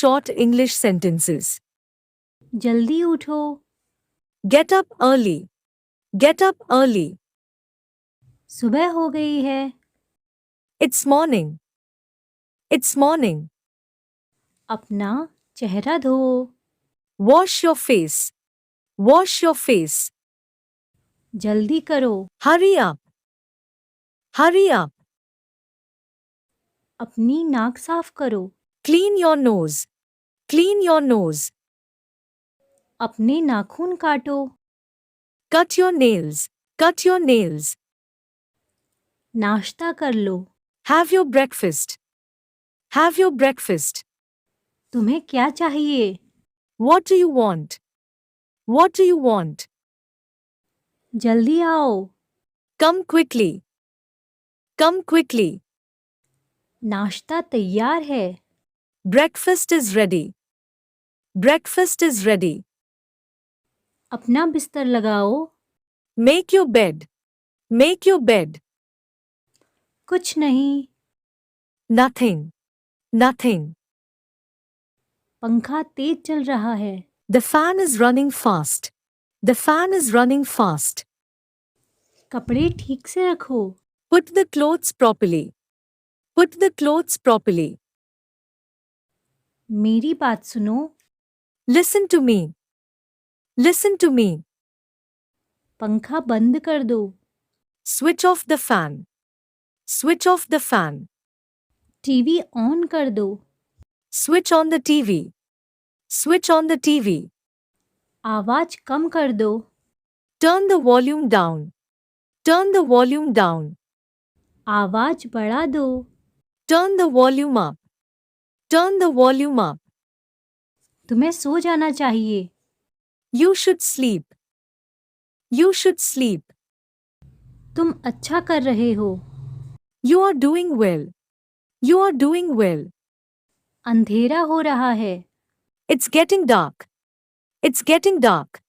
short English sentences. जल्दी उठो, Get up early. Get up early. सुबह हो गई है, It's morning. It's morning. अपना चेहरा धो, Wash your face. Wash your face. जल्दी करो, Hurry up. Hurry up. अपनी नाक साफ करो, Clean your nose. Clean your nose. अपने नाखून काटो, Cut your nails. Cut your nails. नाश्ता कर लो, Have your breakfast. Have your breakfast. तुम्हें क्या चाहिए? What do you want? What do you want? जल्दी आओ, Come quickly. Come quickly. नाश्ता तैयार है, Breakfast is ready. Breakfast is ready. अपना बिस्तर लगाओ, Make your bed. Make your bed. कुछ नहीं, Nothing. Nothing. पंखा तेज चल रहा है, The fan is running fast. The fan is running fast. कपड़े ठीक से रखो, Put the clothes properly. Put the clothes properly. मेरी बात सुनो, Listen to me. Listen to me. पंखा बंद कर दो, Switch off the fan. Switch off the fan. TV on कर दो, Switch on the TV. Switch on the TV. आवाज कम कर दो, Turn the volume down. Turn the volume down. आवाज बढ़ा दो, Turn the volume up. Turn the volume up. तुम्हें सो जाना चाहिए, You should sleep. You should sleep. तुम अच्छा कर रहे हो, You are doing well. You are doing well. अंधेरा हो रहा है, It's getting dark. It's getting dark.